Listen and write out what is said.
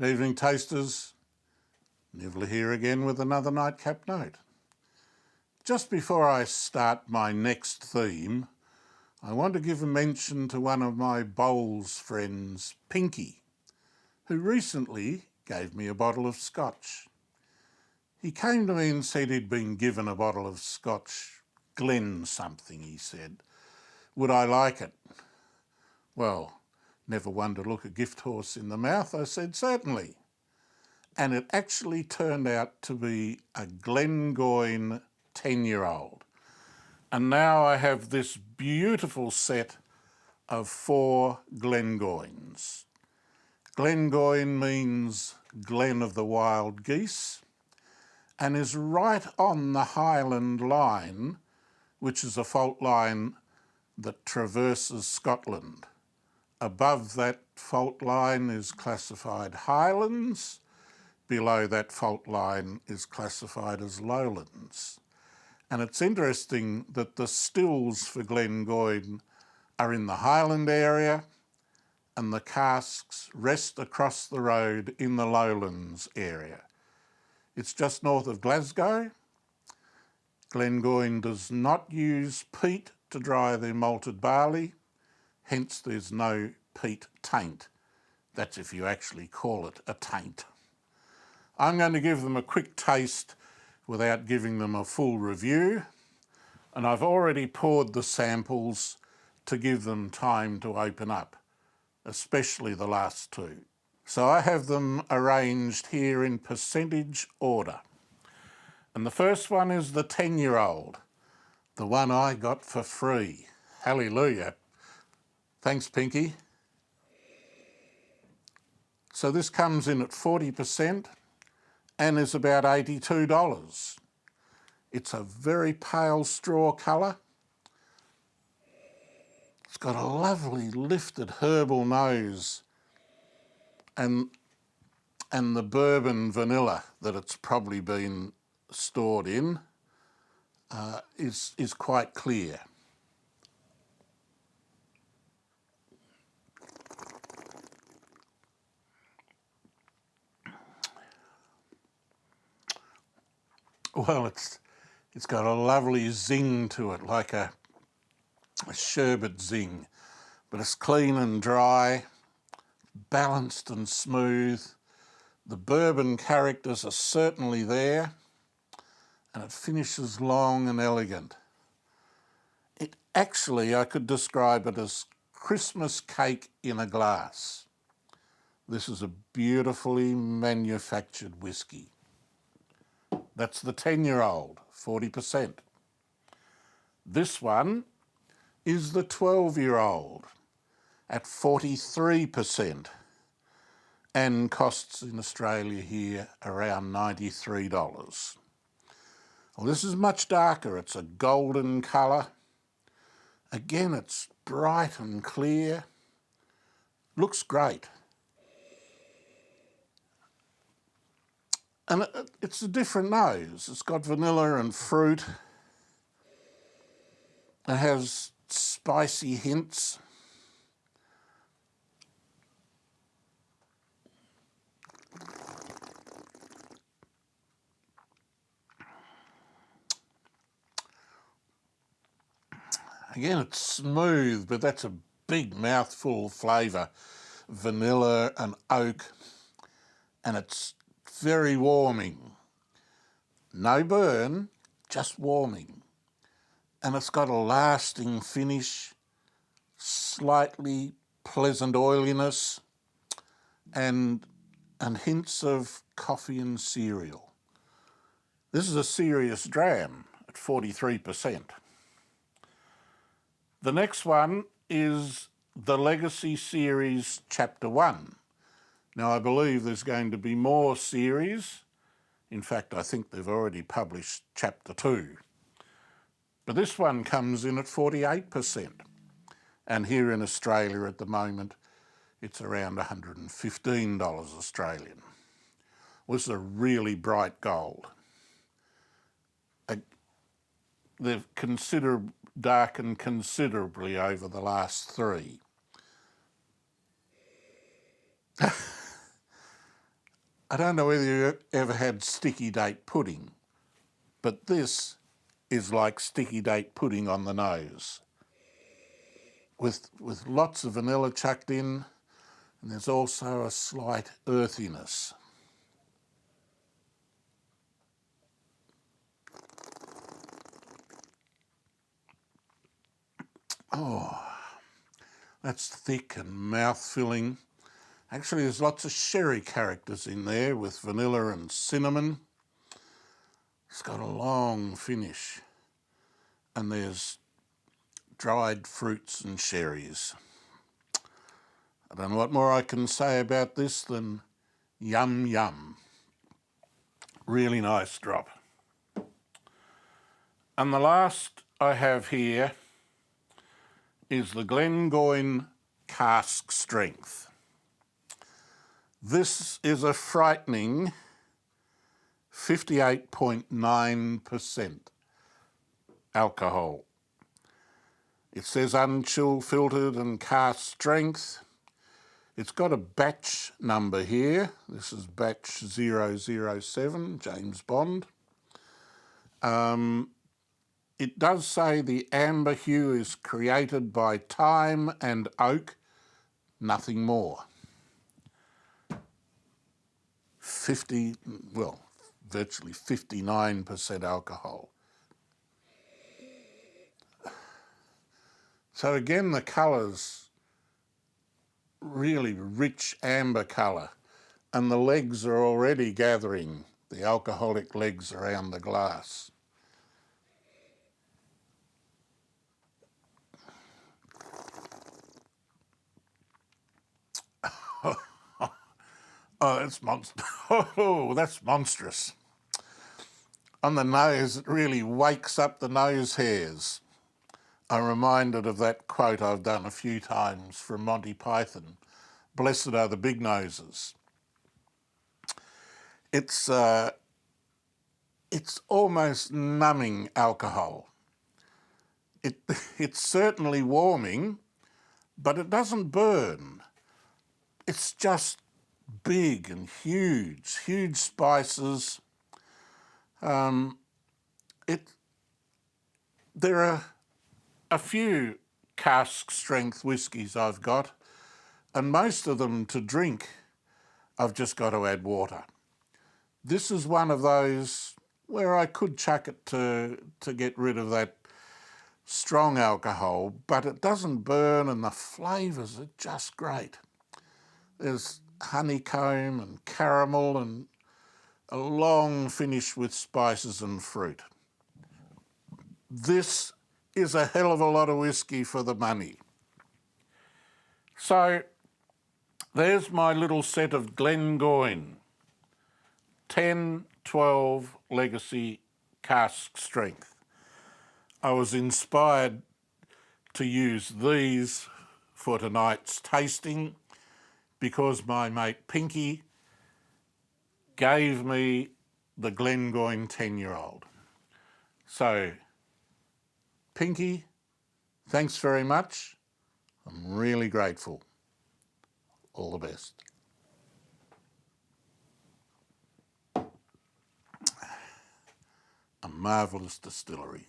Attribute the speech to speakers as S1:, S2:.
S1: Good evening, tasters. Nivola here again with another Nightcap Note. Just before I start my next theme, I want to give a mention to one of my bowls friends, Pinky, who recently gave me a bottle of scotch. He came to me and said he'd been given a bottle of scotch, Glen something, he said. Would I like it? Well, never one to look a gift horse in the mouth, I said certainly. And it actually turned out to be a Glengoyne 10-year-old. And now I have this beautiful set of 4 Glengoynes. Glengoyne means Glen of the Wild Geese and is right on the Highland line, which is a fault line that traverses Scotland. Above that fault line is classified Highlands. Below that fault line is classified as lowlands. And it's interesting that the stills for Glengoyne are in the Highland area and the casks rest across the road in the lowlands area. It's just north of Glasgow. Glengoyne does not use peat to dry their malted barley, hence there's no peat taint. That's if you actually call it a taint. I'm going to give them a quick taste without giving them a full review, and I've already poured the samples to give them time to open up, especially the last 2. So I have them arranged here in percentage order. And the first one is the 10-year-old, the one I got for free. Hallelujah. Thanks, Pinky. So this comes in at 40%. and is about $82. It's a very pale straw colour. It's got a lovely lifted herbal nose, and the bourbon vanilla that it's probably been stored in is quite clear. Well, it's got a lovely zing to it, like a sherbet zing, but it's clean and dry, balanced and smooth. The bourbon characters are certainly there, and it finishes long and elegant. It actually, I could describe it as Christmas cake in a glass. This is a beautifully manufactured whiskey. That's the 10-year-old, 40%. This one is the 12-year-old at 43% and costs in Australia here around $93. Well, this is much darker. It's a golden colour. Again, it's bright and clear. Looks great. And it's a different nose. It's got vanilla and fruit. It has spicy hints. Again, it's smooth, but that's a big mouthful flavour. Vanilla and oak, and it's very warming. No burn, just warming. And it's got a lasting finish, slightly pleasant oiliness, and hints of coffee and cereal. This is a serious dram at 43%. The next one is the Legacy Series Chapter 1. Now, I believe there's going to be more series. In fact, I think they've already published Chapter 2. But this one comes in at 48%. And here in Australia at the moment, it's around $115 Australian. This is a really bright gold. They've darkened considerably over the last 3. I don't know whether you ever had sticky date pudding, but this is like sticky date pudding on the nose, with lots of vanilla chucked in, and there's also a slight earthiness. Oh, that's thick and mouth-filling. Actually, there's lots of sherry characters in there with vanilla and cinnamon. It's got a long finish, and there's dried fruits and cherries. I don't know what more I can say about this than yum yum. Really nice drop. And the last I have here is the Glengoyne Cask Strength. This is a frightening 58.9% alcohol. It says unchilled, filtered and cask strength. It's got a batch number here. This is batch 007, James Bond. It does say the amber hue is created by thyme and oak, nothing more. Virtually 59% alcohol. So again, the colour's really rich amber colour, and the legs are already gathering, the alcoholic legs around the glass. Oh, that's that's monstrous. On the nose, it really wakes up the nose hairs. I'm reminded of that quote I've done a few times from Monty Python, "Blessed are the big noses." It's almost numbing alcohol. It's certainly warming, but it doesn't burn. It's just big and huge spices. There are a few cask strength whiskies I've got, and most of them to drink, I've just got to add water. This is one of those where I could chuck it to get rid of that strong alcohol, but it doesn't burn and the flavours are just great. There's honeycomb and caramel and a long finish with spices and fruit. This is a hell of a lot of whiskey for the money. So there's my little set of Glengoyne 10-12 Legacy Cask Strength. I was inspired to use these for tonight's tasting because my mate Pinky gave me the Glengoyne 10-year-old. So, Pinky, thanks very much. I'm really grateful. All the best. A marvellous distillery.